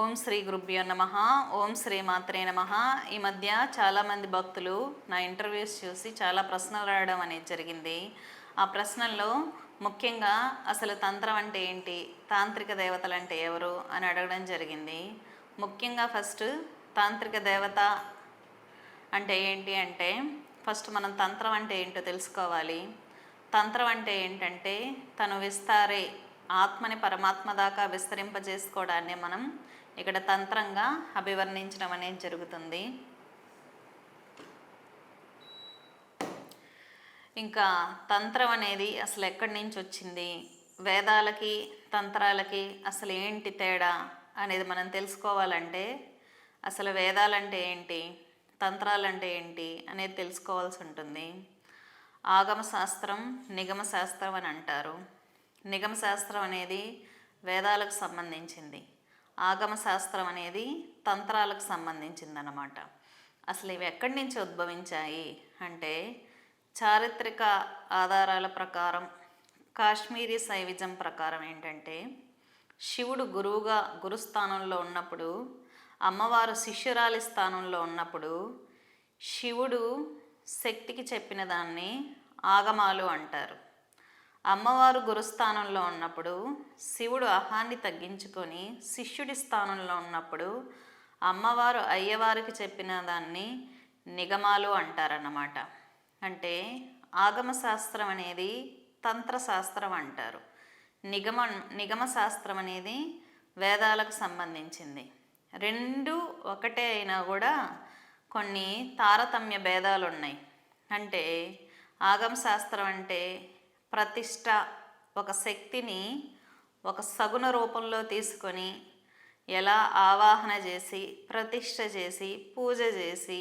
ఓం శ్రీ గురుభ్యో నమః. ఓం శ్రీ మాత్రే నమః. ఈ మధ్య చాలామంది భక్తులు నా ఇంటర్వ్యూస్ చూసి చాలా ప్రశ్నలు రాయడం అనేది జరిగింది. ఆ ప్రశ్నల్లో ముఖ్యంగా అసలు తంత్రం అంటే ఏంటి, తాంత్రిక దేవతలు అంటే ఎవరు అని అడగడం జరిగింది. ముఖ్యంగా ఫస్ట్ తాంత్రిక దేవత అంటే ఏంటి అంటే ఫస్ట్ మనం తంత్రం అంటే ఏంటో తెలుసుకోవాలి. తంత్రం అంటే ఏంటంటే తను విస్తారే ఆత్మని పరమాత్మ దాకా విస్తరింపజేసుకోవడాన్ని మనం ఇక్కడ తంత్రంగా అభివర్ణించడం అనేది జరుగుతుంది. ఇంకా తంత్రం అనేది అసలు ఎక్కడి నుంచి వచ్చింది, వేదాలకి తంత్రాలకి అసలు ఏంటి తేడా అనేది మనం తెలుసుకోవాలంటే అసలు వేదాలంటే ఏంటి, తంత్రాలంటే ఏంటి అనేది తెలుసుకోవాల్సి ఉంటుంది. ఆగమ శాస్త్రం, నిగమ శాస్త్రం అని అంటారు. నిగమ శాస్త్రం అనేది వేదాలకు సంబంధించింది, ఆగమ శాస్త్రం అనేది తంత్రాలకు సంబంధించింది అన్నమాట. అసలు ఇవి ఎక్కడి నుంచి ఉద్భవించాయి అంటే చారిత్రక ఆధారాల ప్రకారం, కాశ్మీరీ శైవిజం ప్రకారం ఏంటంటే శివుడు గురుస్థానంలో ఉన్నప్పుడు, అమ్మవారు శిష్యురాలి స్థానంలో ఉన్నప్పుడు శివుడు శక్తికి చెప్పిన దాన్ని ఆగమాలు అంటారు. అమ్మవారు గురుస్థానంలో ఉన్నప్పుడు శివుడు అహాన్ని తగ్గించుకొని శిష్యుడి స్థానంలో ఉన్నప్పుడు అమ్మవారు అయ్యవారికి చెప్పిన దాన్ని నిగమాలు అంటారన్నమాట. అంటే ఆగమ శాస్త్రం అనేది తంత్రశాస్త్రం అంటారు. నిగమ శాస్త్రం అనేది వేదాలకు సంబంధించింది. రెండు ఒకటే అయినా కూడా కొన్ని తారతమ్య భేదాలు ఉన్నాయి. అంటే ఆగమ శాస్త్రం అంటే ప్రతిష్ట, ఒక శక్తిని ఒక సగుణ రూపంలో తీసుకొని ఎలా ఆవాహన చేసి, ప్రతిష్ట చేసి, పూజ చేసి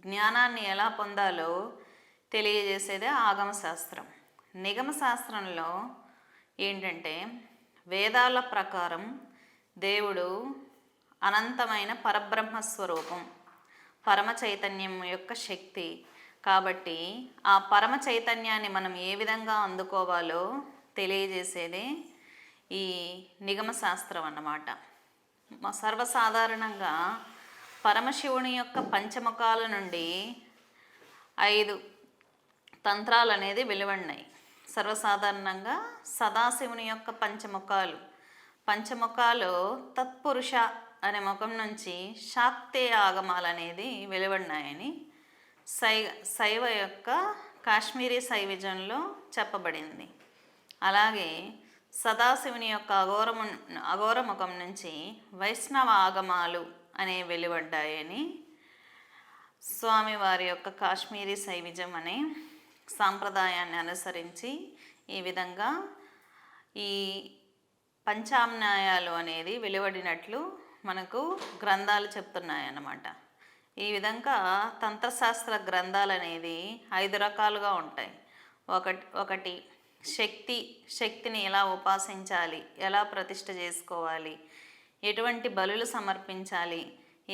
జ్ఞానాన్ని ఎలా పొందాలో తెలియజేసేదే ఆగమ శాస్త్రం. నిగమ శాస్త్రంలో ఏంటంటే వేదాల ప్రకారం దేవుడు అనంతమైన పరబ్రహ్మ స్వరూపం, పరమ చైతన్యం యొక్క శక్తి. కాబట్టి ఆ పరమ చైతన్యాన్ని మనం ఏ విధంగా అందుకోవాలో తెలియజేసేదే ఈ నిగమ శాస్త్రం అన్నమాట. సర్వసాధారణంగా పరమశివుని యొక్క పంచముఖాల నుండి 5 తంత్రాలు అనేది వెలువడినాయి. సర్వసాధారణంగా సదాశివుని యొక్క పంచముఖాలు తత్పురుష అనే ముఖం నుంచి శాక్తేయ ఆగమాలు అనేది వెలువడినాయని శైవ యొక్క కాశ్మీరీ శైవిజంలో చెప్పబడింది. అలాగే సదాశివుని యొక్క అఘోర ముఖం నుంచి వైష్ణవ ఆగమాలు అనే వెలువడ్డాయని స్వామివారి యొక్క కాశ్మీరీ శైవిజం అనే సాంప్రదాయాన్ని అనుసరించి ఈ విధంగా ఈ పంచామ్నాయాలు అనేది వెలువడినట్లు మనకు గ్రంథాలు చెప్తున్నాయన్నమాట. ఈ విధంగా తంత్రశాస్త్ర గ్రంథాలు అనేది 5 రకాలుగా ఉంటాయి. ఒకటి శక్తిని ఎలా ఉపాసించాలి, ఎలా ప్రతిష్ఠ చేసుకోవాలి, ఎటువంటి బలులు సమర్పించాలి,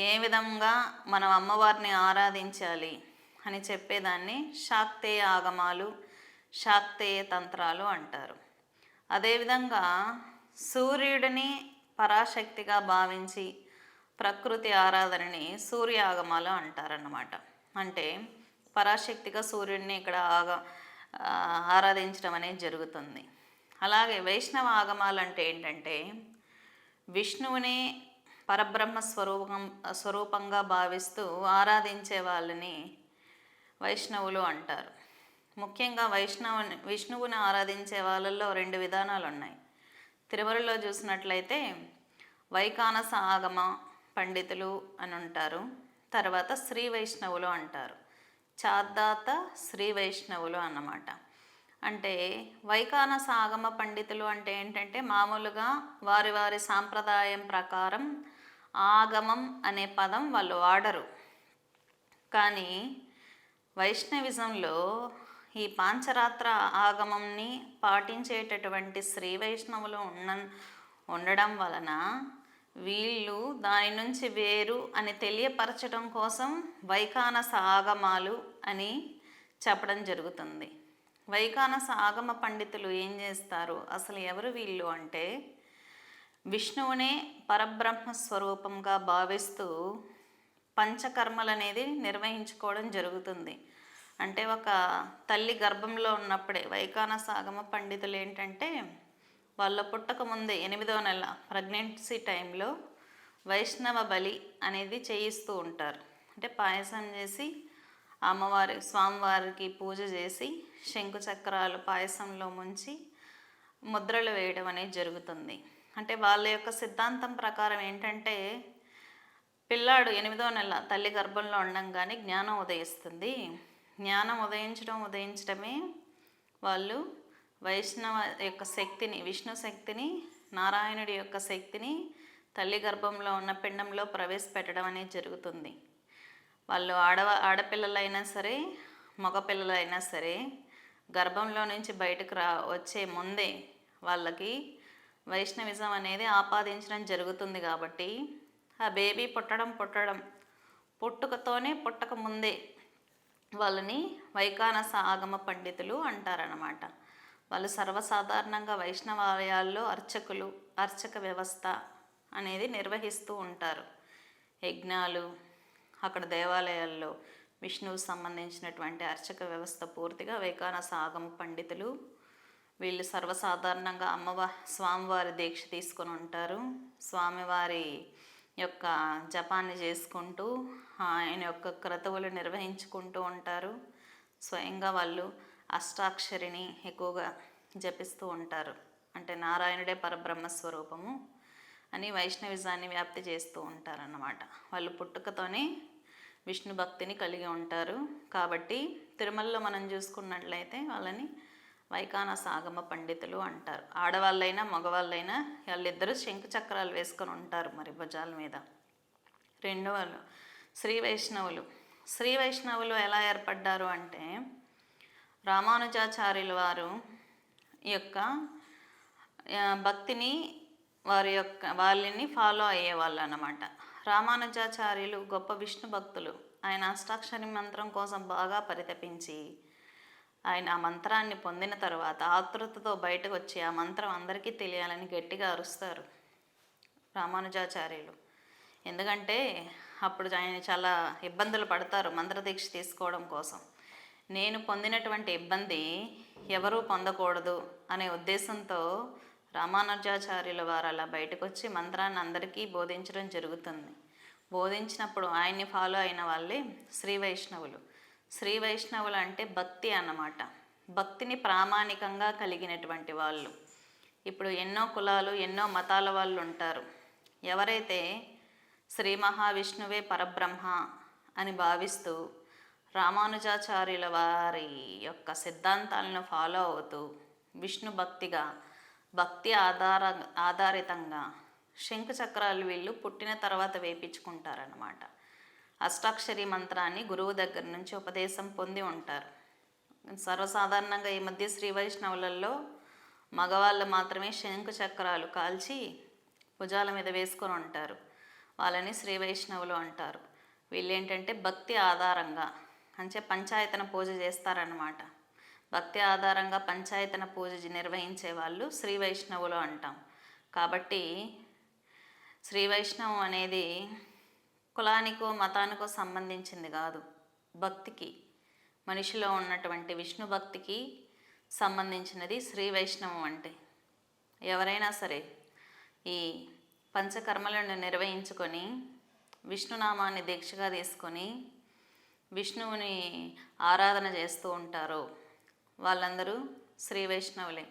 ఏ విధంగా మనం అమ్మవారిని ఆరాధించాలి అని చెప్పేదాన్ని శాక్తేయ ఆగమాలు, శాక్తేయ తంత్రాలు అంటారు. అదేవిధంగా సూర్యుడిని పరాశక్తిగా భావించి ప్రకృతి ఆరాధనని సూర్య ఆగమాలు అంటారన్నమాట. అంటే పరాశక్తిగా సూర్యుడిని ఇక్కడ ఆరాధించడం అనేది జరుగుతుంది. అలాగే వైష్ణవ ఆగమాలు అంటే ఏంటంటే విష్ణువుని పరబ్రహ్మ స్వరూపంగా భావిస్తూ ఆరాధించే వాళ్ళని వైష్ణవులు అంటారు. ముఖ్యంగా విష్ణువుని ఆరాధించే వాళ్ళల్లో 2 విధానాలు ఉన్నాయి. తిరుమలలో చూసినట్లయితే వైఖానస ఆగమ పండితులు అని ఉంటారు. తర్వాత శ్రీ వైష్ణవులు అంటారు. చాద్దాత శ్రీ వైష్ణవులు అన్నమాట. అంటే వైఖానస ఆగమ పండితులు అంటే ఏంటంటే మామూలుగా వారి సాంప్రదాయం ప్రకారం ఆగమం అనే పదం వాళ్ళు వాడరు. కానీ వైష్ణవిజంలో ఈ పాంచరాత్ర ఆగమంని పాటించేటటువంటి శ్రీ వైష్ణవులు ఉండడం వలన వీళ్ళు దాని నుంచి వేరు అని తెలియపరచడం కోసం వైఖానస ఆగమాలు అని చెప్పడం జరుగుతుంది. వైఖానస ఆగమ పండితులు ఏం చేస్తారు, అసలు ఎవరు వీళ్ళు అంటే విష్ణువునే పరబ్రహ్మ స్వరూపంగా భావిస్తూ పంచకర్మలు అనేది నిర్వహించుకోవడం జరుగుతుంది. అంటే ఒక తల్లి గర్భంలో ఉన్నప్పుడే వైఖానస ఆగమ పండితులు ఏంటంటే వాళ్ళ పుట్టక ముందే 8వ నెల ప్రెగ్నెన్సీ టైంలో వైష్ణవ బలి అనేది చేయిస్తూ ఉంటారు. అంటే పాయసం చేసి అమ్మవారి స్వామివారికి పూజ చేసి శంకు చక్రాలు పాయసంలో ముంచి ముద్రలు వేయడం అనేది జరుగుతుంది. అంటే వాళ్ళ యొక్క సిద్ధాంతం ప్రకారం ఏంటంటే పిల్లాడు 8వ నెల తల్లి గర్భంలో ఉండంగానే జ్ఞానం ఉదయిస్తుంది. జ్ఞానం ఉదయించడమే వాళ్ళు వైష్ణవ యొక్క శక్తిని, విష్ణు శక్తిని, నారాయణుడి యొక్క శక్తిని తల్లి గర్భంలో ఉన్న పిండంలో ప్రవేశపెట్టడం అనేది జరుగుతుంది. వాళ్ళు ఆడపిల్లలైనా సరే మగపిల్లలైనా సరే గర్భంలో నుంచి బయటకు వచ్చే ముందే వాళ్ళకి వైష్ణవిజం అనేది ఆపాదించడం జరుగుతుంది. కాబట్టి ఆ బేబీ పుట్టక ముందే వాళ్ళని వైఖానస ఆగమ పండితులు అంటారనమాట. వాళ్ళు సర్వసాధారణంగా వైష్ణవాలయాల్లో అర్చక వ్యవస్థ అనేది నిర్వహిస్తూ ఉంటారు. యజ్ఞాలు, అక్కడ దేవాలయాల్లో విష్ణువుకు సంబంధించినటువంటి అర్చక వ్యవస్థ పూర్తిగా వైఖానస ఆగమ పండితులు. వీళ్ళు సర్వసాధారణంగా స్వామివారి దీక్ష తీసుకొని ఉంటారు. స్వామివారి యొక్క జపాన్ని చేసుకుంటూ ఆయన యొక్క క్రతువులు నిర్వహించుకుంటూ ఉంటారు. స్వయంగా వాళ్ళు అష్టాక్షరిని ఎక్కువగా జపిస్తూ ఉంటారు. అంటే నారాయణుడే పరబ్రహ్మ స్వరూపము అని వైష్ణవిజాన్ని వ్యాప్తి చేస్తూ ఉంటారన్నమాట. వాళ్ళు పుట్టుకతోనే విష్ణు భక్తిని కలిగి ఉంటారు. కాబట్టి తిరుమలలో మనం చూసుకున్నట్లయితే వాళ్ళని వైఖానస ఆగమ పండితులు అంటారు. ఆడవాళ్ళైనా మగవాళ్ళైనా వాళ్ళిద్దరూ శంకు చక్రాలు వేసుకొని ఉంటారు మరి భుజాల మీద. రెండవలు శ్రీ వైష్ణవులు ఎలా ఏర్పడ్డారు అంటే రామానుజాచార్యుల వారు యొక్క భక్తిని వాళ్ళని ఫాలో అయ్యేవాళ్ళు అన్నమాట. రామానుజాచార్యులు గొప్ప విష్ణు భక్తులు. ఆయన అష్టాక్షరి మంత్రం కోసం బాగా పరితపించి ఆయన ఆ మంత్రాన్ని పొందిన తర్వాత ఆతృతతో బయటకు వచ్చి ఆ మంత్రం అందరికీ తెలియాలని గట్టిగా అరుస్తారు రామానుజాచార్యులు. ఎందుకంటే అప్పుడు ఆయన చాలా ఇబ్బందులు పడతారు మంత్రదీక్ష తీసుకోవడం కోసం. నేను పొందినటువంటి ఇబ్బంది ఎవరూ పొందకూడదు అనే ఉద్దేశంతో రామానుజాచార్యుల వారు అలా బయటకు వచ్చి మంత్రాన్ని అందరికీ బోధించడం జరుగుతుంది. బోధించినప్పుడు ఆయన్ని ఫాలో అయిన వాళ్ళే శ్రీ వైష్ణవులు అంటే భక్తి అన్నమాట. భక్తిని ప్రామాణికంగా కలిగినటువంటి వాళ్ళు. ఇప్పుడు ఎన్నో కులాలు ఎన్నో మతాల వాళ్ళు ఉంటారు. ఎవరైతే శ్రీ మహావిష్ణువే పరబ్రహ్మ అని భావిస్తూ రామానుజాచార్యుల వారి యొక్క సిద్ధాంతాలను ఫాలో అవుతూ విష్ణు భక్తి ఆధారితంగా శంకు చక్రాలు వీళ్ళు పుట్టిన తర్వాత వేయించుకుంటారనమాట. అష్టాక్షరి మంత్రాన్ని గురువు దగ్గర నుంచి ఉపదేశం పొంది ఉంటారు. సర్వసాధారణంగా ఈ మధ్య శ్రీ వైష్ణవులలో మగవాళ్ళు మాత్రమే శంకు చక్రాలు కాల్చి భుజాల మీద వేసుకొని ఉంటారు. వాళ్ళని శ్రీ వైష్ణవులు అంటారు. వీళ్ళు ఏంటంటే భక్తి ఆధారంగా పంచాయతన పూజ చేస్తారన్నమాట. భక్తి ఆధారంగా పంచాయతన పూజ నిర్వహించే వాళ్ళు శ్రీ వైష్ణవులు అంటాం. కాబట్టి శ్రీ వైష్ణవం అనేది కులానికో మతానికో సంబంధించింది కాదు. భక్తికి, మనిషిలో ఉన్నటువంటి విష్ణు భక్తికి సంబంధించినది శ్రీ వైష్ణవం. అంటే ఎవరైనా సరే ఈ పంచకర్మలను నిర్వహించుకొని విష్ణునామాన్ని దీక్షగా తీసుకొని విష్ణువుని ఆరాధన చేస్తూ ఉంటారో వాళ్ళందరూ శ్రీ వైష్ణవులే.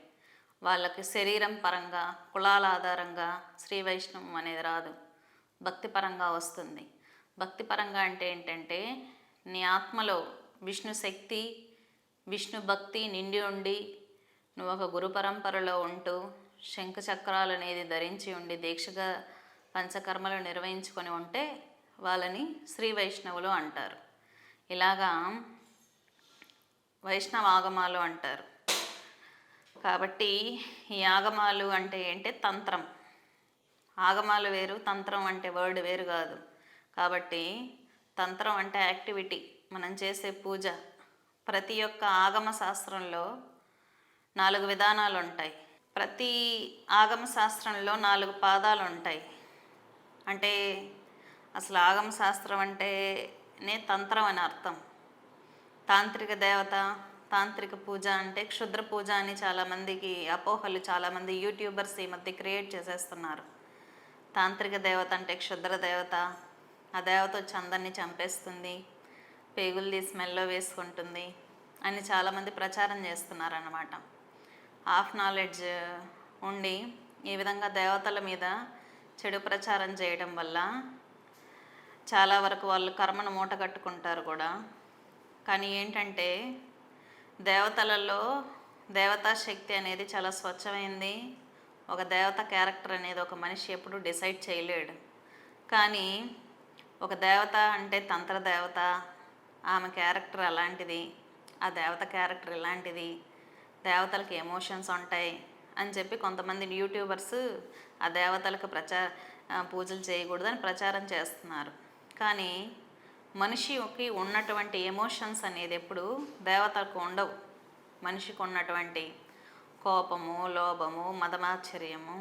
వాళ్ళకి శరీరం పరంగా కులాల ఆధారంగా శ్రీ వైష్ణవం అనేది రాదు, భక్తి పరంగా వస్తుంది. భక్తి పరంగా అంటే ఏంటంటే నీ ఆత్మలో విష్ణు శక్తి విష్ణు భక్తి నిండి ఉండి నువ్వు ఒక గురు పరంపరలో ఉంటూ శంఖ చక్రాలు అనేది ధరించి ఉండి దీక్షగా పంచకర్మలు నిర్వహించుకొని ఉంటే వాళ్ళని శ్రీ వైష్ణవులు అంటారు. ఇలాగా వైష్ణవ ఆగమాలు అంటారు. కాబట్టి ఈ ఆగమాలు అంటే ఏంటి? తంత్రం. ఆగమాలు వేరు, తంత్రం అంటే వర్డ్ వేరు కాదు. కాబట్టి తంత్రం అంటే యాక్టివిటీ, మనం చేసే పూజ. ప్రతి ఒక్క ఆగమ శాస్త్రంలో 4 విధానాలు ఉంటాయి. ప్రతి ఆగమ శాస్త్రంలో 4 పాదాలు ఉంటాయి. అంటే అసలు ఆగమ శాస్త్రం అంటేనే తంత్రం అని అర్థం. తాంత్రిక దేవత, తాంత్రిక పూజ అంటే క్షుద్ర పూజ అని చాలామందికి అపోహలు, చాలామంది యూట్యూబర్స్ ఈ మధ్య క్రియేట్ చేసేస్తున్నారు. తాంత్రిక దేవత అంటే క్షుద్ర దేవత, ఆ దేవత వచ్చి అందరినీ చంపేస్తుంది, పేగులు తీసి మెల్లో వేసుకుంటుంది అని చాలామంది ప్రచారం చేస్తున్నారన్నమాట. హాఫ్ నాలెడ్జ్ ఉండి ఈ విధంగా దేవతల మీద చెడు ప్రచారం చేయడం వల్ల చాలా వరకు వాళ్ళు కర్మను మూట కట్టుకుంటారు కూడా. కానీ ఏంటంటే దేవతలలో దేవతా శక్తి అనేది చాలా స్వచ్ఛమైంది. ఒక దేవత క్యారెక్టర్ అనేది ఒక మనిషి ఎప్పుడు డిసైడ్ చేయలేడు. కానీ ఒక దేవత అంటే తంత్ర దేవత, ఆమె క్యారెక్టర్ అలాంటిది, ఆ దేవత క్యారెక్టర్ ఇలాంటిది, దేవతలకు ఎమోషన్స్ ఉంటాయి అని చెప్పి కొంతమంది యూట్యూబర్స్ ఆ దేవతలకు పూజలు చేయకూడదని ప్రచారం చేస్తున్నారు. కానీ మనిషికి ఉన్నటువంటి ఎమోషన్స్ అనేది ఎప్పుడు దేవతలకు ఉండవు. మనిషికి ఉన్నటువంటి కోపము, లోభము, మదమాశ్చర్యము,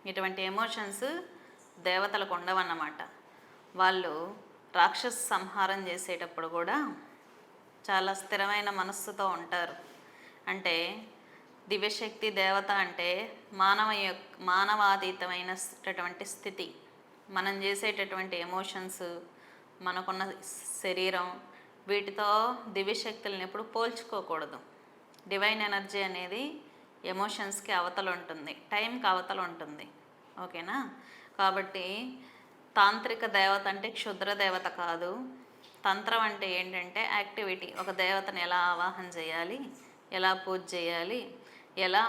ఇటువంటి ఎమోషన్స్ దేవతలకు ఉండవన్నమాట. వాళ్ళు రాక్షస సంహారం చేసేటప్పుడు కూడా చాలా స్థిరమైన మనస్సుతో ఉంటారు. అంటే దివ్యశక్తి దేవత అంటే మానవాతీతమైనటువంటి స్థితి. మనం చేసేటటువంటి ఎమోషన్స్, మనకున్న శరీరం, వీటితో దివ్యశక్తులను ఎప్పుడు పోల్చుకోకూడదు. డివైన్ ఎనర్జీ అనేది ఎమోషన్స్కి అవతల ఉంటుంది, టైంకి అవతల ఉంటుంది. ఓకేనా? కాబట్టి తాంత్రిక దేవత అంటే క్షుద్ర దేవత కాదు. తంత్రం అంటే ఏంటంటే యాక్టివిటీ. ఒక దేవతను ఎలా ఆవాహన చేయాలి, ఎలా పూజ చేయాలి, ఎలా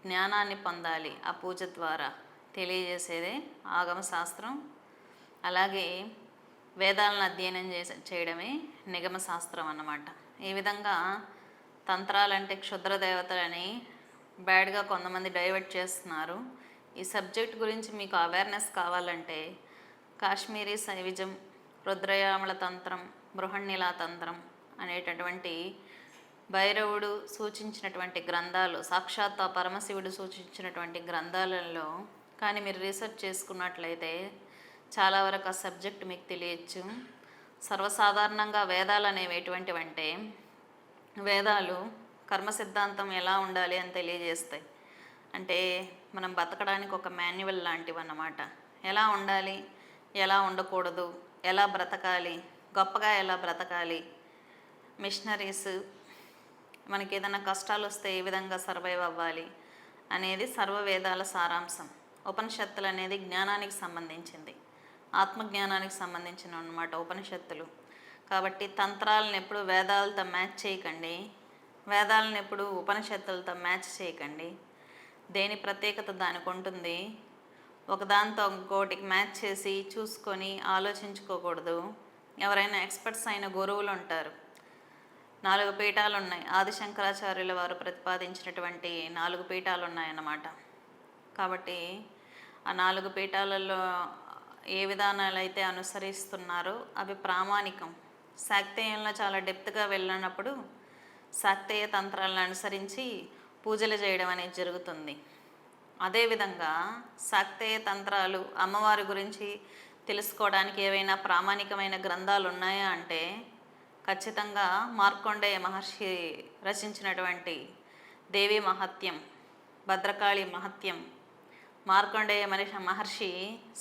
జ్ఞానాన్ని పొందాలి ఆ పూజ ద్వారా తెలియజేసేదే ఆగమ శాస్త్రం. అలాగే వేదాలను అధ్యయనం చేయడమే నిగమ శాస్త్రం అన్నమాట. ఈ విధంగా తంత్రాలంటే క్షుద్ర దేవతలని బ్యాడ్గా కొంతమంది డైవర్ట్ చేస్తున్నారు. ఈ సబ్జెక్ట్ గురించి మీకు అవేర్నెస్ కావాలంటే కాశ్మీరీ శైవిజం, రుద్రయామల తంత్రం, బృహన్నిలా తంత్రం అనేటటువంటి భైరవుడు సూచించినటువంటి గ్రంథాలు, సాక్షాత్ పరమశివుడు సూచించినటువంటి గ్రంథాలలో కానీ మీరు రీసెర్చ్ చేసుకున్నట్లయితే చాలా వరకు ఆ సబ్జెక్ట్ మీకు తెలియచ్చు. సర్వసాధారణంగా వేదాలు అనేవి ఎటువంటివంటే, వేదాలు కర్మ సిద్ధాంతం ఎలా ఉండాలి అని తెలియజేస్తాయి. అంటే మనం బతకడానికి ఒక మాన్యువల్ లాంటివి అన్నమాట. ఎలా ఉండాలి, ఎలా ఉండకూడదు, ఎలా బ్రతకాలి, గొప్పగా ఎలా బ్రతకాలి, మిషనరీస్ మనకి ఏదైనా కష్టాలు వస్తే ఏ విధంగా సర్వైవ్ అవ్వాలి అనేది సర్వవేదాల సారాంశం. ఉపనిషత్తులు అనేది జ్ఞానానికి సంబంధించింది, ఆత్మజ్ఞానానికి సంబంధించిన అన్నమాట ఉపనిషత్తులు. కాబట్టి తంత్రాలను ఎప్పుడు వేదాలతో మ్యాచ్ చేయకండి, వేదాలను ఎప్పుడు ఉపనిషత్తులతో మ్యాచ్ చేయకండి. దేని ప్రత్యేకత దానికి ఉంటుంది. ఒకదాంతో ఇంకోటికి మ్యాచ్ చేసి చూసుకొని ఆలోచించుకోకూడదు. ఎవరైనా ఎక్స్పర్ట్స్ అయిన గురువులు ఉంటారు. 4 పీఠాలు ఉన్నాయి. ఆదిశంకరాచార్యుల వారు ప్రతిపాదించినటువంటి 4 పీఠాలు ఉన్నాయన్నమాట. కాబట్టి ఆ 4 పీఠాలలో ఏ విధానాలు అయితే అనుసరిస్తున్నారో అవి ప్రామాణికం. శాక్తేయంలో చాలా డెప్త్గా వెళ్ళినప్పుడు శాక్తేయ తంత్రాలను అనుసరించి పూజలు చేయడం అనేది జరుగుతుంది. అదేవిధంగా శాక్తేయ తంత్రాలు అమ్మవారి గురించి తెలుసుకోవడానికి ఏవైనా ప్రామాణికమైన గ్రంథాలు ఉన్నాయా అంటే ఖచ్చితంగా మార్కండేయ మహర్షి రచించినటువంటి దేవి మహత్యం, భద్రకాళి మహత్యం, మార్కండేయ మహర్షి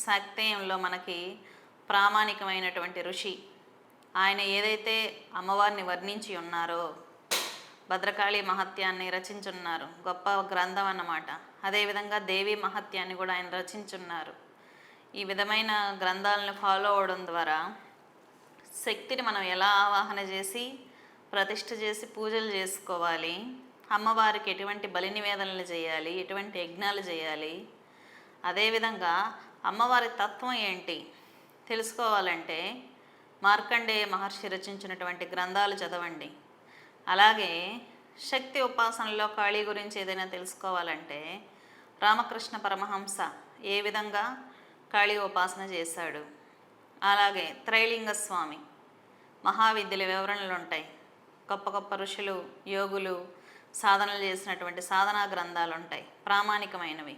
శాక్తేయంలో మనకి ప్రామాణికమైనటువంటి ఋషి. ఆయన ఏదైతే అమ్మవారిని వర్ణించి ఉన్నారో భద్రకాళి మహత్యాన్ని రచించున్నారు, గొప్ప గ్రంథం అన్నమాట. అదేవిధంగా దేవి మహత్యాన్ని కూడా ఆయన రచించున్నారు. ఈ విధమైన గ్రంథాలను ఫాలో అవడం ద్వారా శక్తిని మనం ఎలా ఆవాహన చేసి ప్రతిష్ఠ చేసి పూజలు చేసుకోవాలి, అమ్మవారికి ఎటువంటి బలి నివేదనలు చేయాలి, ఎటువంటి యజ్ఞాలు చేయాలి, అదేవిధంగా అమ్మవారి తత్వం ఏంటి తెలుసుకోవాలంటే మార్కండేయ మహర్షి రచించినటువంటి గ్రంథాలు చదవండి. అలాగే శక్తి ఉపాసనలో కాళీ గురించి ఏదైనా తెలుసుకోవాలంటే రామకృష్ణ పరమహంస ఏ విధంగా కాళీ ఉపాసన చేశాడు, అలాగే త్రైలింగ స్వామి మహావిద్యల వివరణలు ఉంటాయి. గొప్ప గొప్ప ఋషులు, యోగులు సాధనలు చేసినటువంటి సాధనా గ్రంథాలు ఉంటాయి, ప్రామాణికమైనవి.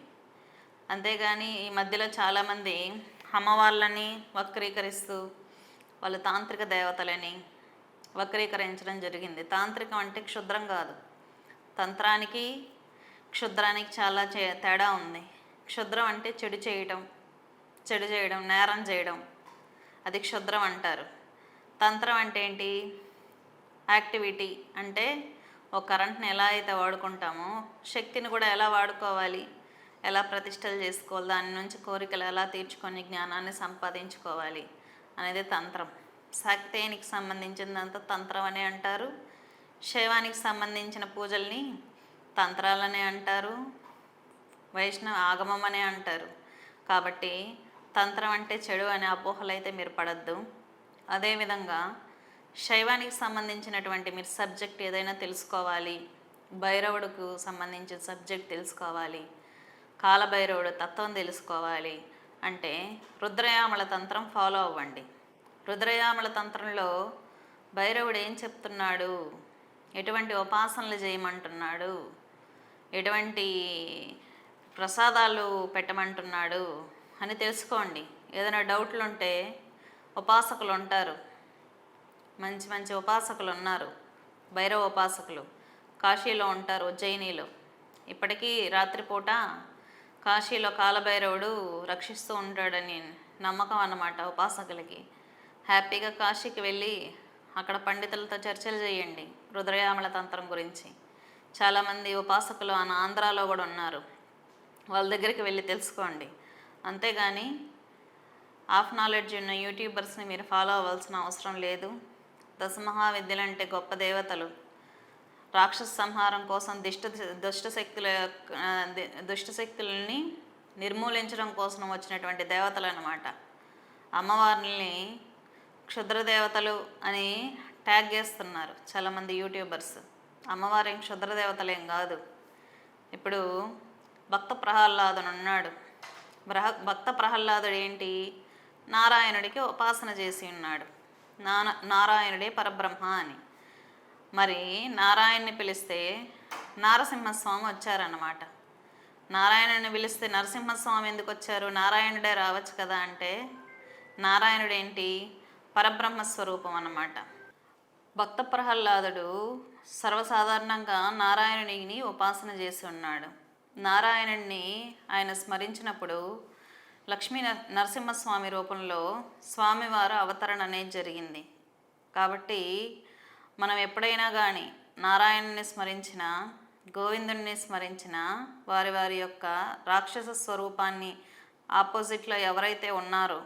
అంతేగాని ఈ మధ్యలో చాలామంది అమ్మవార్లని వక్రీకరిస్తూ వాళ్ళు తాంత్రిక దేవతలని వక్రీకరించడం జరిగింది. తాంత్రికం అంటే క్షుద్రం కాదు. తంత్రానికి క్షుద్రానికి చాలా తేడా ఉంది. క్షుద్రం అంటే చెడు చేయడం, నేరం చేయడం, అది క్షుద్రం అంటారు. తంత్రం అంటే ఏంటి? యాక్టివిటీ అంటే ఒక కరెంట్ని ఎలా అయితే వాడుకుంటామో శక్తిని కూడా ఎలా వాడుకోవాలి, ఎలా ప్రతిష్టలు చేసుకోవాలి, దాని నుంచి కోరికలు ఎలా తీర్చుకొని జ్ఞానాన్ని సంపాదించుకోవాలి అనేది తంత్రం. శాక్తేయానికి సంబంధించినంత తంత్రం అనే అంటారు, శైవానికి సంబంధించిన పూజల్ని తంత్రాలనే అంటారు, వైష్ణవ ఆగమం అనే అంటారు. కాబట్టి తంత్రం అంటే చెడు అనే అపోహలు అయితే మీరు పడద్దు. అదేవిధంగా శైవానికి సంబంధించినటువంటి మీరు సబ్జెక్ట్ ఏదైనా తెలుసుకోవాలి, భైరవుడికి సంబంధించిన సబ్జెక్ట్ తెలుసుకోవాలి, కాలభైరవుడు తత్వం తెలుసుకోవాలి అంటే రుద్రయామల తంత్రం ఫాలో అవ్వండి. రుద్రయామల తంత్రంలో భైరవుడు ఏం చెప్తున్నాడు, ఎటువంటి ఉపాసనలు చేయమంటున్నాడు, ఎటువంటి ప్రసాదాలు పెట్టమంటున్నాడు అని తెలుసుకోండి. ఏదైనా డౌట్లు ఉంటే ఉపాసకులు ఉంటారు, మంచి మంచి ఉపాసకులు ఉన్నారు, భైరవ ఉపాసకులు కాశీలో ఉంటారు, ఉజ్జయినిలో. ఇప్పటికీ రాత్రిపూట కాశీలో కాలభైరవుడు రక్షిస్తూ ఉంటాడని నమ్మకం అన్నమాట ఉపాసకులకి. హ్యాపీగా కాశీకి వెళ్ళి అక్కడ పండితులతో చర్చలు చేయండి రుద్రయామల తంత్రం గురించి. చాలామంది ఉపాసకులు ఆంధ్రాలో కూడా ఉన్నారు, వాళ్ళ దగ్గరికి వెళ్ళి తెలుసుకోండి. అంతేగాని హాఫ్ నాలెడ్జ్ ఉన్న యూట్యూబర్స్ని మీరు ఫాలో అవ్వాల్సిన అవసరం లేదు. దశమహావిద్యలు అంటే గొప్ప దేవతలు, రాక్షస సంహారం కోసం దుష్టశక్తులని నిర్మూలించడం కోసం వచ్చినటువంటి దేవతలు అన్నమాట. అమ్మవారిని క్షుద్ర దేవతలు అని ట్యాగ్ చేస్తున్నారు చాలామంది యూట్యూబర్స్. అమ్మవారి క్షుద్ర దేవతలేం కాదు. ఇప్పుడు భక్త ప్రహ్లాదుడు ఉన్నాడు. భక్త ప్రహ్లాదుడు ఏంటి? నారాయణుడికి ఉపాసన చేసి ఉన్నాడు. నారాయణుడే పరబ్రహ్మ అని. మరి నారాయణ్ణి పిలిస్తే నారసింహస్వామి వచ్చారన్నమాట. నారాయణుడిని పిలిస్తే నరసింహస్వామి ఎందుకు వచ్చారు? నారాయణుడే రావచ్చు కదా అంటే నారాయణుడు ఏంటి? పరబ్రహ్మ స్వరూపం అన్నమాట. భక్త ప్రహ్లాదుడు సర్వసాధారణంగా నారాయణుడిని ఉపాసన చేసి ఉన్నాడు. నారాయణుడిని ఆయన స్మరించినప్పుడు లక్ష్మీ నరసింహస్వామి రూపంలో స్వామివారు అవతరణ అనేది జరిగింది. కాబట్టి మనం ఎప్పుడైనా కానీ నారాయణుని స్మరించిన, గోవిందుని స్మరించిన వారి వారి యొక్క రాక్షస స్వరూపాన్ని ఆపోజిట్లో ఎవరైతే ఉన్నారో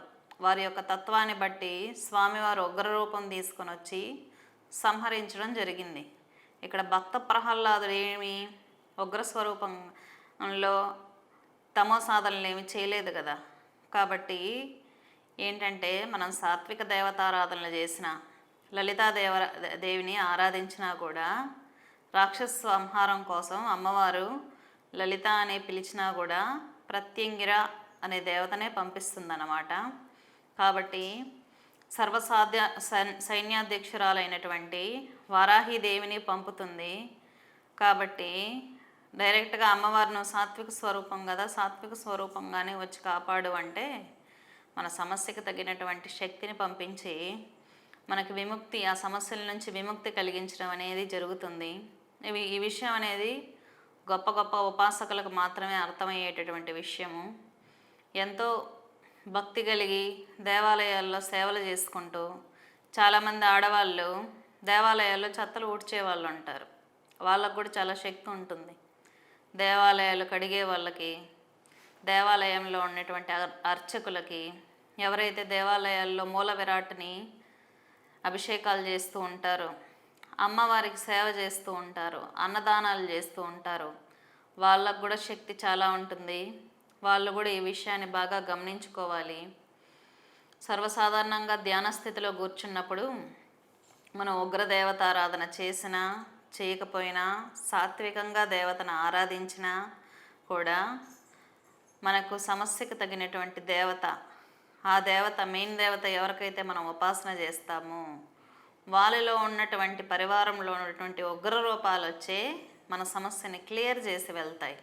వారి యొక్క తత్వాన్ని బట్టి స్వామివారు ఉగ్రరూపం తీసుకొని వచ్చి సంహరించడం జరిగింది. ఇక్కడ భక్త ప్రహ్లాదుడు ఏమి ఉగ్రస్వరూపంలో తమో సాధనలు ఏమి చేయలేదు కదా. కాబట్టి ఏంటంటే మనం సాత్విక దేవతారాధనలు చేసిన, దేవిని ఆరాధించినా కూడా రాక్షస సంహారం కోసం అమ్మవారు లలిత అనే పిలిచినా కూడా ప్రత్యంగిర అనే దేవతనే పంపిస్తుందన్నమాట. కాబట్టి సైన్యాధ్యక్షురాలైనటువంటి వారాహీదేవిని పంపుతుంది. కాబట్టి డైరెక్ట్గా అమ్మవారిని సాత్విక స్వరూపం కదా, సాత్విక స్వరూపంగానే వచ్చి కాపాడు అంటే మన సమస్యకు తగినటువంటి శక్తిని పంపించి మనకి విముక్తి, ఆ సమస్యల నుంచి విముక్తి కలిగించడం అనేది జరుగుతుంది. ఈ విషయం అనేది గొప్ప గొప్ప ఉపాసకులకు మాత్రమే అర్థమయ్యేటటువంటి విషయము. ఎంతో భక్తి కలిగి దేవాలయాల్లో సేవలు చేసుకుంటూ చాలామంది ఆడవాళ్ళు దేవాలయాల్లో చెత్తలు ఊడ్చే వాళ్ళు ఉంటారు. వాళ్ళకు కూడా చాలా శక్తి ఉంటుంది. దేవాలయాలు కడిగే వాళ్ళకి, దేవాలయంలో ఉన్నటువంటి అర్చకులకి, ఎవరైతే దేవాలయాల్లో మూల విరాట్ని అభిషేకాలు చేస్తూ ఉంటారో, అమ్మవారికి సేవ చేస్తూ ఉంటారు, అన్నదానాలు చేస్తూ ఉంటారు, వాళ్ళకు కూడా శక్తి చాలా ఉంటుంది. వాళ్ళు కూడా ఈ విషయాన్ని బాగా గమనించుకోవాలి. సర్వసాధారణంగా ధ్యాన స్థితిలో కూర్చున్నప్పుడు మనం ఉగ్రదేవతారాధన చేసినా చేయకపోయినా, సాత్వికంగా దేవతను ఆరాధించినా కూడా మనకు సమస్యకు తగినటువంటి దేవత, ఆ దేవత మెయిన్ దేవత ఎవరికైతే మనం ఉపాసన చేస్తామో వాళ్ళలో ఉన్నటువంటి పరివారంలో ఉన్నటువంటి ఉగ్ర రూపాలు వచ్చే మన సమస్యని క్లియర్ చేసి వెళ్తాయి.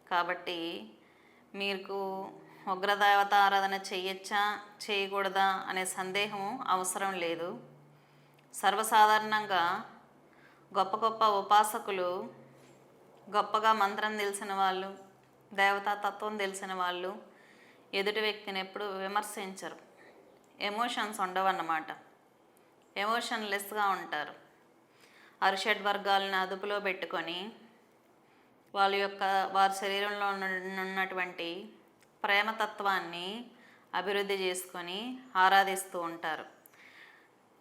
కాబట్టి మీకు ఉగ్రదేవత ఆరాధన చేయొచ్చా చేయకూడదా అనే సందేహం అవసరం లేదు. సర్వసాధారణంగా గొప్ప గొప్ప ఉపాసకులు, గొప్పగా మంత్రం తెలిసిన వాళ్ళు, దేవతా తత్వం తెలిసిన వాళ్ళు ఎదుటి వ్యక్తిని ఎప్పుడు విమర్శించరు. ఎమోషన్స్ ఉండవన్నమాట. ఎమోషన్లెస్గా ఉంటారు. అరిషడ్ వర్గాలను అదుపులో పెట్టుకొని వారి శరీరంలో ఉన్నటువంటి ప్రేమతత్వాన్ని అభివృద్ధి చేసుకొని ఆరాధిస్తూ ఉంటారు.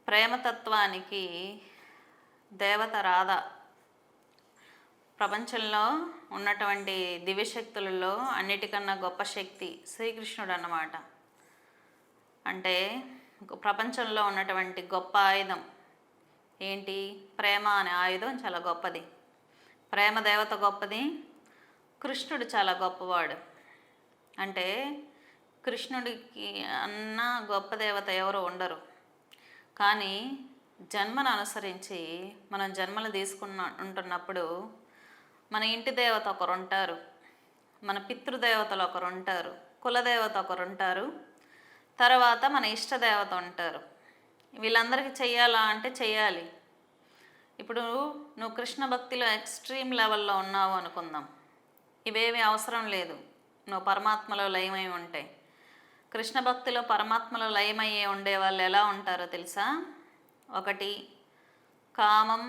ప్రేమతత్వానికి దేవత రాధ ప్రపంచంలో ఉన్నటువంటి దివ్యశక్తులలో అన్నిటికన్నా గొప్ప శక్తి శ్రీకృష్ణుడు అన్నమాట. అంటే ప్రపంచంలో ఉన్నటువంటి గొప్ప ఆయుధం ఏంటి? ప్రేమ అనే ఆయుధం చాలా గొప్పది. ప్రేమ దేవత గొప్పది, కృష్ణుడు చాలా గొప్పవాడు. అంటే కృష్ణుడికి అన్న గొప్ప దేవత ఎవరు ఉండరు. కానీ జన్మను అనుసరించి మనం జన్మలు ఉంటున్నప్పుడు మన ఇంటి దేవత ఒకరు ఉంటారు, మన పితృదేవతలు ఒకరు ఉంటారు, కులదేవత ఒకరు ఉంటారు, తర్వాత మన ఇష్టదేవత ఉంటారు. వీళ్ళందరికీ చెయ్యాలా అంటే చెయ్యాలి. ఇప్పుడు నువ్వు కృష్ణ భక్తిలో ఎక్స్ట్రీమ్ లెవెల్లో ఉన్నావు అనుకుందాం, ఇవేమీ అవసరం లేదు, నువ్వు పరమాత్మలో లయమై ఉంటే. కృష్ణ భక్తిలో పరమాత్మలో లయమయ్యే ఉండే వాళ్ళు ఎలా ఉంటారో తెలుసా? ఒకటి, కామం,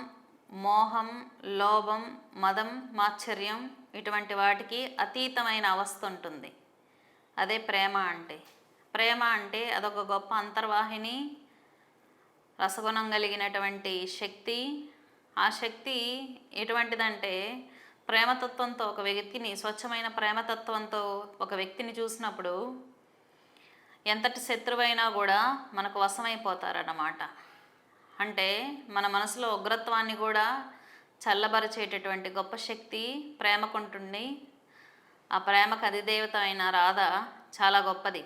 మోహం, లోభం, మదం, మాత్సర్యం ఇటువంటి వాటికి అతీతమైన అవస్థ ఉంటుంది. అదే ప్రేమ అంటే. ప్రేమ అంటే అదొక గొప్ప అంతర్వాహిని, రసగుణం కలిగినటువంటి శక్తి. ఆ శక్తి ఎటువంటిదంటే ప్రేమతత్వంతో ఒక వ్యక్తిని, స్వచ్ఛమైన ప్రేమతత్వంతో ఒక వ్యక్తిని చూసినప్పుడు ఎంతటి శత్రువైనా కూడా మనకు వశమైపోతారన్నమాట. అంటే మన మనసులో ఉగ్రత్వాన్ని కూడా చల్లబరిచేటటువంటి గొప్ప శక్తి ప్రేమకుంటుంది. ఆ ప్రేమకు అధిదేవత అయిన రాధ చాలా గొప్పది.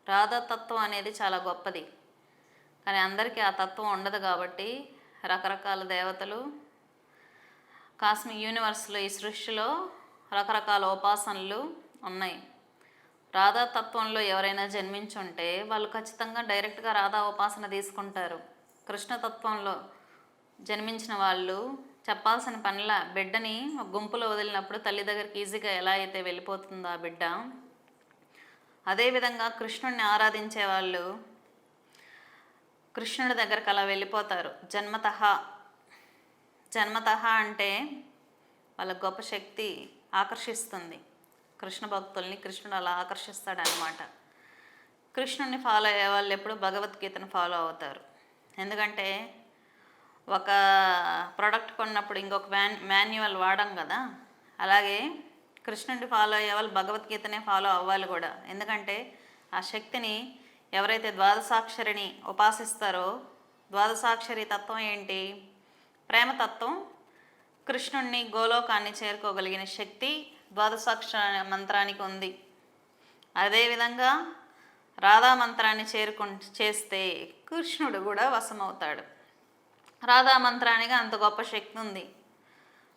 రాధాతత్వం అనేది చాలా గొప్పది. కానీ అందరికీ ఆ తత్వం ఉండదు కాబట్టి రకరకాల దేవతలు కాస్మిక్ యూనివర్స్లో, ఈ సృష్టిలో రకరకాల ఉపాసనలు ఉన్నాయి. రాధాతత్వంలో ఎవరైనా జన్మించుంటే వాళ్ళు ఖచ్చితంగా డైరెక్ట్గా రాధా ఉపాసన తీసుకుంటారు. కృష్ణతత్వంలో జన్మించిన వాళ్ళు చెప్పాల్సిన పనిలా, బిడ్డని ఒక గుంపులో వదిలినప్పుడు తల్లి దగ్గరికి ఈజీగా ఎలా అయితే వెళ్ళిపోతుందో ఆ బిడ్డ, అదేవిధంగా కృష్ణుడిని ఆరాధించే వాళ్ళు కృష్ణుడి దగ్గరకు అలా వెళ్ళిపోతారు జన్మతః అంటే వాళ్ళ గొప్ప శక్తి ఆకర్షిస్తుంది కృష్ణ భక్తుల్ని. కృష్ణుడు అలా ఆకర్షిస్తాడనమాట. కృష్ణుడిని ఫాలో అయ్యే వాళ్ళు ఎప్పుడు భగవద్గీతను ఫాలో అవుతారు. ఎందుకంటే ఒక ప్రోడక్ట్ కొన్నప్పుడు ఇంకొక మాన్యువల్ వాడం కదా, అలాగే కృష్ణుడిని ఫాలో అయ్యే వాళ్ళు భగవద్గీతనే ఫాలో అవ్వాలి కూడా. ఎందుకంటే ఆ శక్తిని ఎవరైతే ద్వాదశాక్షరిని ఉపాసిస్తారో, ద్వాదశాక్షరి తత్వం ఏంటి? ప్రేమతత్వం. కృష్ణుడిని గోలోకాన్ని చేరుకోగలిగిన శక్తి ద్వాదశాక్షర మంత్రానికి ఉంది. అదేవిధంగా రాధా మంత్రాన్ని చేస్తే కృష్ణుడు కూడా వశమవుతాడు. రాధా మంత్రానికి అంత గొప్ప శక్తి ఉంది.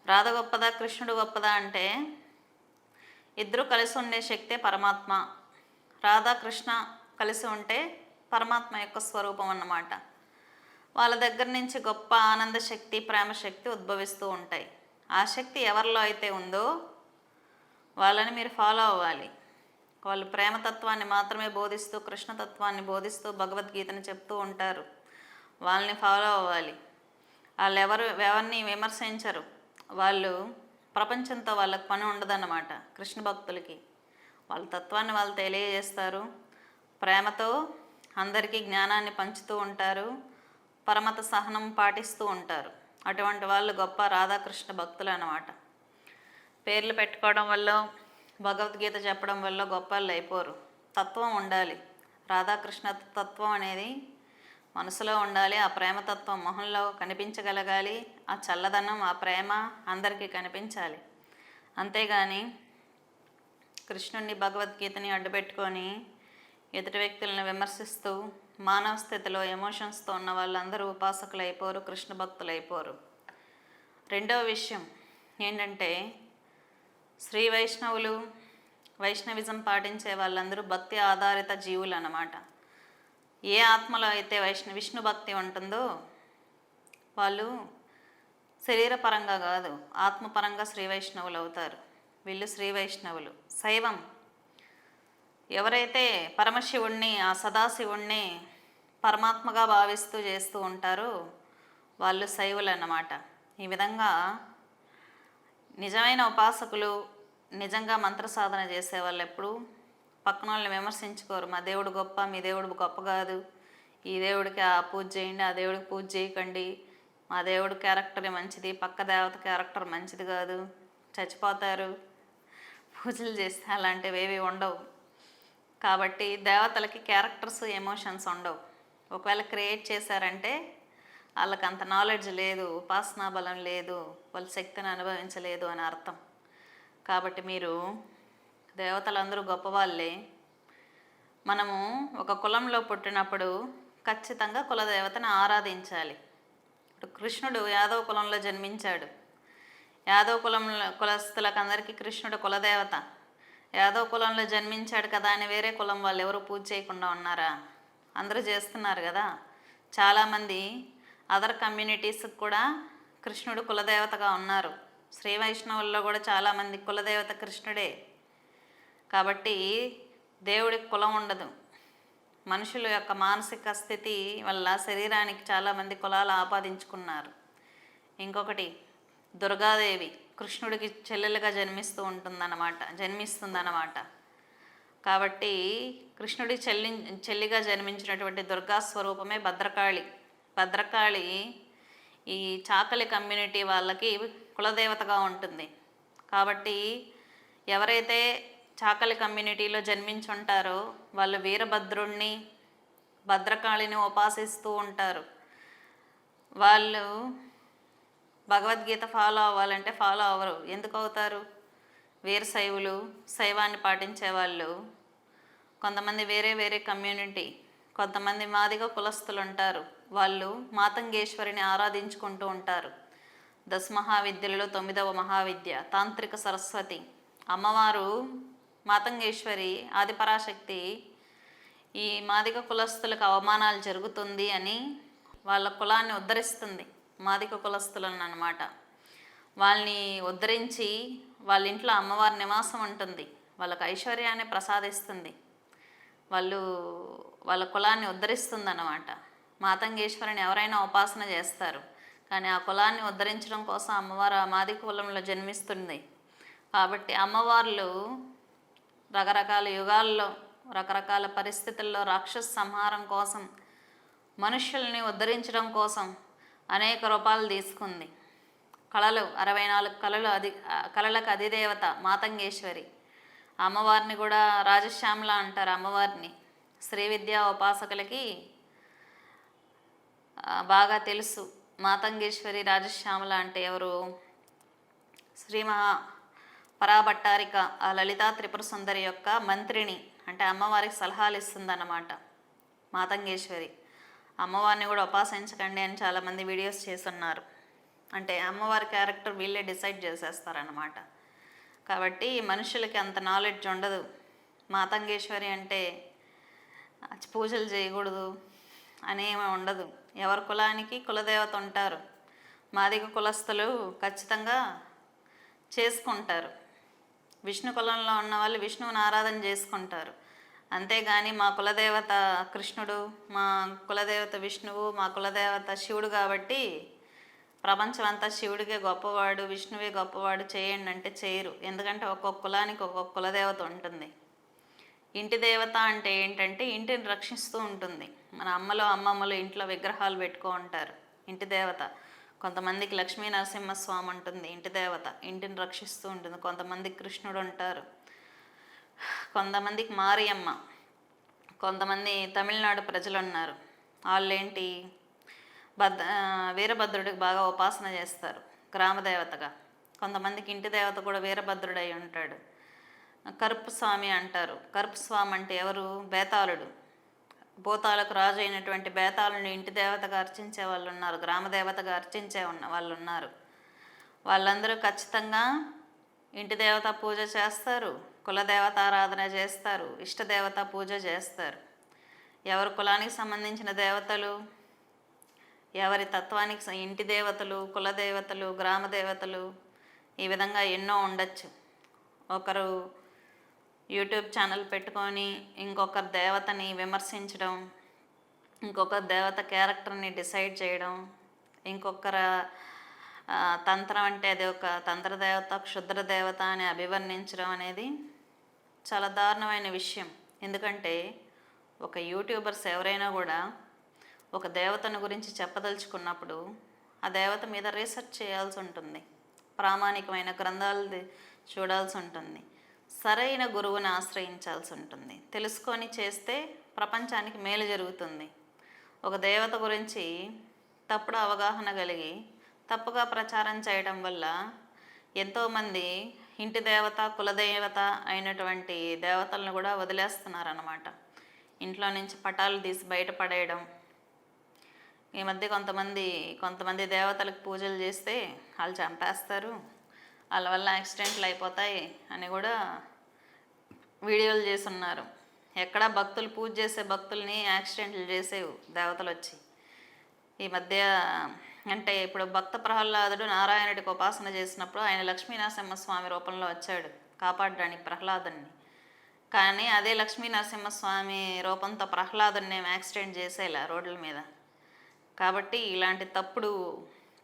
రాధ గొప్పదా కృష్ణుడు గొప్పదా అంటే ఇద్దరు కలిసి ఉండే శక్తే పరమాత్మ. రాధా కృష్ణ కలిసి ఉంటే పరమాత్మ యొక్క స్వరూపం అన్నమాట. వాళ్ళ దగ్గర నుంచి గొప్ప ఆనంద శక్తి, ప్రేమ శక్తి ఉద్భవిస్తూ ఉంటాయి. ఆ శక్తి ఎవరిలో అయితే ఉందో వాళ్ళని మీరు ఫాలో అవ్వాలి. వాళ్ళు ప్రేమతత్వాన్ని మాత్రమే బోధిస్తూ, కృష్ణతత్వాన్ని బోధిస్తూ భగవద్గీతని చెప్తూ ఉంటారు. వాళ్ళని ఫాలో అవ్వాలి. వాళ్ళు ఎవరిని విమర్శించరు. వాళ్ళు ప్రపంచంతో వాళ్ళకి పని ఉండదన్నమాట. కృష్ణ భక్తులకి వాళ్ళ తత్వాన్ని వాళ్ళు తెలియజేస్తారు. ప్రేమతో అందరికీ జ్ఞానాన్ని పంచుతూ ఉంటారు. పరమత సహనం పాటిస్తూ ఉంటారు. అటువంటి వాళ్ళు గొప్ప రాధాకృష్ణ భక్తులు అన్నమాట. పేర్లు పెట్టుకోవడం వల్ల, భగవద్గీత చెప్పడం వల్ల గొప్ప వాళ్ళు అయిపోరు. తత్వం ఉండాలి. రాధాకృష్ణ తత్వం అనేది మనసులో ఉండాలి. ఆ ప్రేమతత్వం మొహంలో కనిపించగలగాలి. ఆ చల్లదనం, ఆ ప్రేమ అందరికీ కనిపించాలి. అంతేగాని కృష్ణుడిని, భగవద్గీతని అడ్డుపెట్టుకొని ఎదుటి వ్యక్తులను విమర్శిస్తూ మానవ స్థితిలో ఎమోషన్స్తో ఉన్న వాళ్ళందరూ ఉపాసకులు అయిపోరు, కృష్ణ భక్తులు అయిపోరు. రెండవ విషయం, ఏంటంటే శ్రీ వైష్ణవులు, వైష్ణవిజం పాటించే వాళ్ళందరూ భక్తి ఆధారిత జీవులు అన్నమాట. ఏ ఆత్మలో అయితే విష్ణు భక్తి ఉంటుందో వాళ్ళు శరీరపరంగా కాదు, ఆత్మపరంగా శ్రీ వైష్ణవులు అవుతారు. వీళ్ళు శ్రీ వైష్ణవులు. శైవం ఎవరైతే పరమశివుణ్ణి, ఆ సదాశివుణ్ణి పరమాత్మగా భావిస్తూ చేస్తూ ఉంటారో వాళ్ళు శైవులు అన్నమాట. ఈ విధంగా నిజమైన ఉపాసకులు, నిజంగా మంత్ర సాధన చేసే వాళ్ళు ఎప్పుడు పక్కన వాళ్ళని విమర్శించుకోరు. మా దేవుడు గొప్ప, మీ దేవుడు గొప్ప కాదు, ఈ దేవుడికి ఆ పూజ చేయండి, ఆ దేవుడికి పూజ చేయకండి, మా దేవుడి క్యారెక్టర్ మంచిది, పక్క దేవత క్యారెక్టర్ మంచిది కాదు, చచ్చిపోతారు పూజలు చేస్తే, అలాంటివి ఏవి ఉండవు. కాబట్టి దేవతలకి క్యారెక్టర్స్, ఎమోషన్స్ ఉండవు. ఒకవేళ క్రియేట్ చేశారంటే వాళ్ళకి అంత నాలెడ్జ్ లేదు, ఉపాసనా బలం లేదు, వాళ్ళ శక్తిని అనుభవించలేదు అని అర్థం. కాబట్టి మీరు దేవతలందరూ గొప్పవాళ్ళే. మనము ఒక కులంలో పుట్టినప్పుడు ఖచ్చితంగా కులదేవతను ఆరాధించాలి. ఇప్పుడు కృష్ణుడు యాదవ కులంలో జన్మించాడు. యాదవ కులస్తులకు అందరికీ కృష్ణుడు కులదేవత. యాదవ కులంలో జన్మించాడు కదా అని వేరే కులం వాళ్ళు ఎవరు పూజ చేయకుండా ఉన్నారా? అందరూ చేస్తున్నారు కదా. చాలామంది అదర్ కమ్యూనిటీస్కి కూడా కృష్ణుడు కులదేవతగా ఉన్నారు. శ్రీ వైష్ణవుల్లో కూడా చాలామంది కులదేవత కృష్ణుడే. కాబట్టి దేవుడికి కులం ఉండదు. మనుషుల యొక్క మానసిక స్థితి వల్ల శరీరానికి చాలామంది కులాలు ఆపాదించుకున్నారు. ఇంకొకటి, దుర్గాదేవి కృష్ణుడికి చెల్లెలుగా జన్మిస్తుందన్నమాట. కాబట్టి కృష్ణుడి చెల్లిగా జన్మించినటువంటి దుర్గా స్వరూపమే భద్రకాళి. భద్రకాళి ఈ చాకలి కమ్యూనిటీ వాళ్ళకి కులదేవతగా ఉంటుంది. కాబట్టి ఎవరైతే చాకలి కమ్యూనిటీలో జన్మించుంటారో వాళ్ళు వీరభద్రుణ్ణి, భద్రకాళిని ఉపాసిస్తూ ఉంటారు. వాళ్ళు భగవద్గీత ఫాలో అవ్వాలంటే ఫాలో అవ్వరు. ఎందుకు అవుతారు? వీరశైవులు, శైవాన్ని పాటించే వాళ్ళు. కొంతమంది వేరే కమ్యూనిటీ, కొంతమంది మాదిగ కులస్తులు ఉంటారు. వాళ్ళు మాతంగేశ్వరిని ఆరాధించుకుంటూ ఉంటారు. దశమహావిద్యలలో 9వ మహావిద్య తాంత్రిక సరస్వతి అమ్మవారు మాతంగేశ్వరి, ఆదిపరాశక్తి ఈ మాదిగ కులస్తులకు అవమానాలు జరుగుతుంది అని వాళ్ళ కులాన్ని ఉద్ధరిస్తుంది. మాదిగ కులస్తులను అన్నమాట. వాళ్ళని ఉద్ధరించి వాళ్ళ ఇంట్లో అమ్మవారి నివాసం ఉంటుంది. వాళ్ళకు ఐశ్వర్యాన్ని ప్రసాదిస్తుంది. వాళ్ళ కులాన్ని ఉద్ధరిస్తుంది అన్నమాట. మాతంగేశ్వరిని ఎవరైనా ఉపాసన చేస్తారు, కానీ ఆ కులాన్ని ఉద్ధరించడం కోసం అమ్మవారు ఆ మాదిగ కులంలో జన్మిస్తుంది. కాబట్టి అమ్మవార్లు రకరకాల యుగాల్లో, రకరకాల పరిస్థితుల్లో రాక్షస సంహారం కోసం, మనుష్యుల్ని ఉద్ధరించడం కోసం అనేక రూపాలు తీసుకుంది. కళలు, 64 కళలకు అధిదేవత మాతంగేశ్వరి. అమ్మవారిని కూడా రాజశ్యామల అంటారు. అమ్మవారిని శ్రీ విద్యా ఉపాసకులకి బాగా తెలుసు. మాతంగేశ్వరి, రాజశ్యామల అంటే ఎవరు? శ్రీ పరాభట్టారిక, ఆ లలితా త్రిపుర సుందరి యొక్క మంత్రిని, అంటే అమ్మవారికి సలహాలు ఇస్తుందన్నమాట మాతంగేశ్వరి. అమ్మవారిని కూడా ఉపాసించకండి అని చాలామంది వీడియోస్ చేస్తున్నారు. అంటే అమ్మవారి క్యారెక్టర్ వీళ్ళే డిసైడ్ చేసేస్తారన్నమాట. కాబట్టి మనుషులకి అంత నాలెడ్జ్ ఉండదు. మాతంగేశ్వరి అంటే పూజలు చేయకూడదు అనేమి ఉండదు. ఎవరి కులానికి కులదేవత ఉంటారు. మాదిగ కులస్తులు ఖచ్చితంగా చేసుకుంటారు. విష్ణు కులంలో ఉన్న వాళ్ళు విష్ణువుని ఆరాధన చేసుకుంటారు. అంతేగాని మా కులదేవత కృష్ణుడు, మా కులదేవత విష్ణువు, మా కులదేవత శివుడు కాబట్టి ప్రపంచం అంతా శివుడికే గొప్పవాడు, విష్ణువే గొప్పవాడు చేయండి అంటే చేయరు. ఎందుకంటే ఒక్కొక్క కులానికి ఒక్కొక్క కులదేవత ఉంటుంది. ఇంటి దేవత అంటే ఏంటంటే ఇంటిని రక్షిస్తూ ఉంటుంది. మన అమ్మమ్మలు ఇంట్లో విగ్రహాలు పెట్టుకో ఉంటారు. ఇంటి దేవత. కొంతమందికి లక్ష్మీ నరసింహస్వామి ఉంటుంది, ఇంటి దేవత, ఇంటిని రక్షిస్తూ ఉంటుంది. కొంతమందికి కృష్ణుడు ఉంటారు, కొంతమందికి మారియమ్మ, కొంతమంది తమిళనాడు ప్రజలు ఉన్నారు. వాళ్ళేంటి వీరభద్రుడికి బాగా ఉపాసన చేస్తారు గ్రామదేవతగా. కొంతమందికి ఇంటి దేవత కూడా వీరభద్రుడై ఉంటాడు. కరుపు స్వామి అంటారు. కరుపు స్వామి అంటే ఎవరు? బేతాళుడు. భూతాలకు రాజు అయినటువంటి బేతాళుని ఇంటి దేవతగా అర్చించే వాళ్ళు ఉన్నారు, గ్రామదేవతగా అర్చించే వాళ్ళు ఉన్నారు. వాళ్ళందరూ ఖచ్చితంగా ఇంటి దేవత పూజ చేస్తారు, కులదేవత ఆరాధన చేస్తారు, ఇష్టదేవత పూజ చేస్తారు. ఎవరి కులానికి సంబంధించిన దేవతలు, ఎవరి తత్వానికి ఇంటి దేవతలు, కుల దేవతలు, గ్రామ దేవతలు, ఈ విధంగా ఎన్నో ఉండొచ్చు. ఒకరు యూట్యూబ్ ఛానల్ పెట్టుకొని ఇంకొకరి దేవతని విమర్శించడం, ఇంకొకరి దేవత క్యారెక్టర్ని డిసైడ్ చేయడం, ఇంకొకరు తంత్రం అంటే అది ఒక తంత్ర దేవత, క్షుద్ర దేవత అని అభివర్ణించడం అనేది చాలా దారుణమైన విషయం. ఎందుకంటే ఒక యూట్యూబర్స్ ఎవరైనా కూడా ఒక దేవతను గురించి చెప్పదలుచుకున్నప్పుడు ఆ దేవత మీద రీసెర్చ్ చేయాల్సి ఉంటుంది, ప్రామాణికమైన గ్రంథాలు చూడాల్సి ఉంటుంది, సరైన గురువుని ఆశ్రయించాల్సి ఉంటుంది. తెలుసుకొని చేస్తే ప్రపంచానికి మేలు జరుగుతుంది. ఒక దేవత గురించి తప్పుడు అవగాహన కలిగి తప్పుగా ప్రచారం చేయడం వల్ల ఎంతోమంది ఇంటి దేవత, కులదేవత అయినటువంటి దేవతలను కూడా వదిలేస్తున్నారన్నమాట. ఇంట్లో నుంచి పటాలు తీసి బయటపడేయడం. ఈ మధ్య కొంతమంది దేవతలకు పూజలు చేస్తే వాళ్ళు చంపేస్తారు, వాళ్ళ వల్ల యాక్సిడెంట్లు అయిపోతాయి అని కూడా వీడియోలు చేస్తున్నారు. ఎక్కడా భక్తులు పూజ చేసే భక్తుల్ని యాక్సిడెంట్లు చేసేవు దేవతలు వచ్చి. ఈ మధ్య అంటే ఇప్పుడు భక్త ప్రహ్లాదుడు నారాయణుడికి ఉపాసన చేసినప్పుడు ఆయన లక్ష్మీనరసింహస్వామి రూపంలో వచ్చాడు కాపాడడానికి ప్రహ్లాదుని. కానీ అదే లక్ష్మీనరసింహస్వామి రూపంతో ప్రహ్లాదుని యాక్సిడెంట్ చేసేలా రోడ్ల మీద. కాబట్టి ఇలాంటి తప్పుడు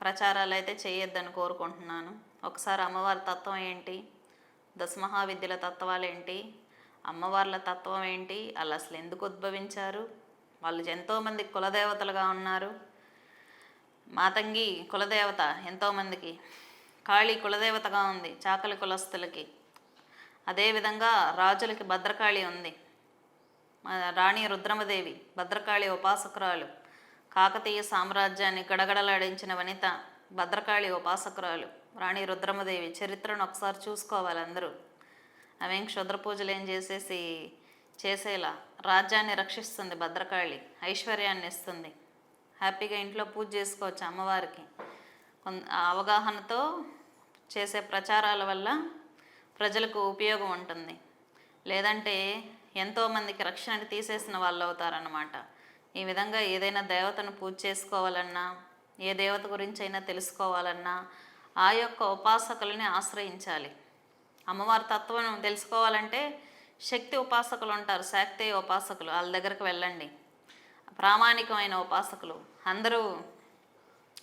ప్రచారాలు అయితే చేయొద్దని కోరుకుంటున్నాను. ఒకసారి అమ్మవారి తత్వం ఏంటి, దశమహావిద్యల తత్వాలు ఏంటి, అమ్మవార్ల తత్వం ఏంటి, వాళ్ళు అసలు ఎందుకు ఉద్భవించారు, వాళ్ళు ఎంతోమంది కులదేవతలుగా ఉన్నారు. మాతంగి కులదేవత ఎంతోమందికి, కాళీ కులదేవతగా ఉంది చాకలి కులస్తులకి. అదేవిధంగా రాజులకి భద్రకాళి ఉంది, రాణి రుద్రమదేవి భద్రకాళి ఉపాసకురాలు. కాకతీయ సామ్రాజ్యాన్ని గడగడలాడించిన వనిత భద్రకాళి ఉపాసకురాలు రాణి రుద్రమదేవి. చరిత్రను ఒకసారి చూసుకోవాలి అందరూ. అవేం క్షుద్ర పూజలు ఏం చేసేలా రాజ్యాన్ని రక్షిస్తుంది భద్రకాళి, ఐశ్వర్యాన్ని ఇస్తుంది. హ్యాపీగా ఇంట్లో పూజ చేసుకోవచ్చు అమ్మవారికి. అవగాహనతో చేసే ప్రచారాల వల్ల ప్రజలకు ఉపయోగం ఉంటుంది. లేదంటే ఎంతోమందికి రక్షణకి తీసేసిన వాళ్ళు అవుతారన్నమాట. ఈ విధంగా ఏదైనా దేవతను పూజ చేసుకోవాలన్నా, ఏ దేవత గురించి అయినా తెలుసుకోవాలన్నా ఆ యొక్క ఉపాసకులని ఆశ్రయించాలి. అమ్మవారి తత్వం తెలుసుకోవాలంటే శక్తి ఉపాసకులు ఉంటారు, శాక్తేయ ఉపాసకులు, వాళ్ళ దగ్గరకు వెళ్ళండి. ప్రామాణికమైన ఉపాసకులు. అందరూ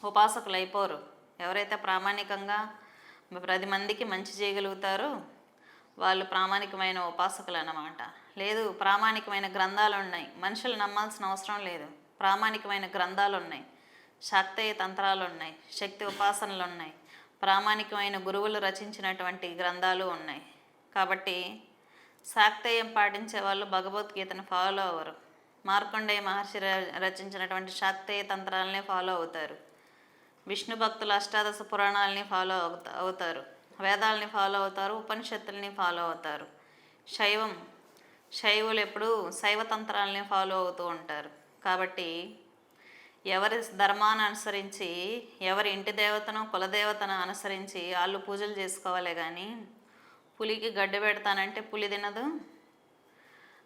ఉపాసకులు అయిపోరు. ఎవరైతే ప్రామాణికంగా 10 మందికి మంచి చేయగలుగుతారో వాళ్ళు ప్రామాణికమైన ఉపాసకులు అన్నమాట. లేదు, ప్రామాణికమైన గ్రంథాలు ఉన్నాయి, మనుషులు నమ్మాల్సిన అవసరం లేదు. ప్రామాణికమైన గ్రంథాలు ఉన్నాయి, శాక్తేయ తంత్రాలు ఉన్నాయి, శక్తి ఉపాసనలు ఉన్నాయి, ప్రామాణికమైన గురువులు రచించినటువంటి గ్రంథాలు ఉన్నాయి. కాబట్టి శాక్తేయం పాటించే వాళ్ళు భగవద్గీతను ఫాలో అవ్వరు. మార్కండేయ మహర్షి రచించినటువంటి శాక్తేయ తంత్రాలనే ఫాలో అవుతారు. విష్ణు భక్తులు అష్టాదశ పురాణాలని ఫాలో అవుతారు, వేదాలని ఫాలో అవుతారు, ఉపనిషత్తుల్ని ఫాలో అవుతారు. శైవులు ఎప్పుడు శైవతంత్రాలని ఫాలో అవుతూ ఉంటారు. కాబట్టి ఎవరి ధర్మాన్ని అనుసరించి, ఎవరి ఇంటి దేవతను కులదేవతను అనుసరించి వాళ్ళు పూజలు చేసుకోవాలే కానీ పులికి గడ్డి పెడతానంటే పులి తినదు,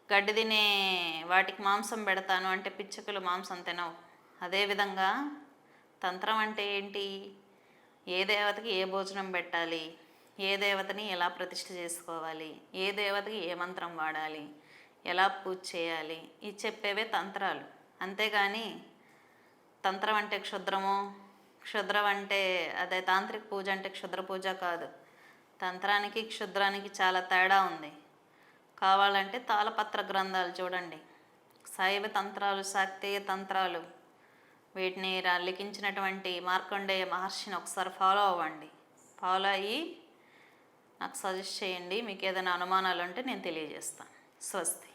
గడ్డి తినే వాటికి మాంసం పెడతాను అంటే పిచ్చుకలు మాంసం తినవు. అదేవిధంగా తంత్రం అంటే ఏంటి, ఏ దేవతకి ఏ భోజనం పెట్టాలి, ఏ దేవతని ఎలా ప్రతిష్ఠ చేసుకోవాలి, ఏ దేవతకి ఏ మంత్రం వాడాలి, ఎలా పూజ చేయాలి, ఇది చెప్పేవే తంత్రాలు. అంతేగాని తంత్రం అంటే క్షుద్రం అంటే అదే తాంత్రిక పూజ అంటే క్షుద్ర పూజ కాదు. తంత్రానికి క్షుద్రానికి చాలా తేడా ఉంది. కావాలంటే తాళపత్ర గ్రంథాలు చూడండి, శైవ తంత్రాలు, శాక్తేయ తంత్రాలు, వీటిని లిఖించినటువంటి మార్కండేయ మహర్షిని ఒకసారి ఫాలో అవ్వండి. ఫాలో అయ్యి నాకు సజెస్ట్ చేయండి. మీకు ఏదైనా అనుమానాలు ఉంటే నేను తెలియజేస్తాను. స్వస్తి.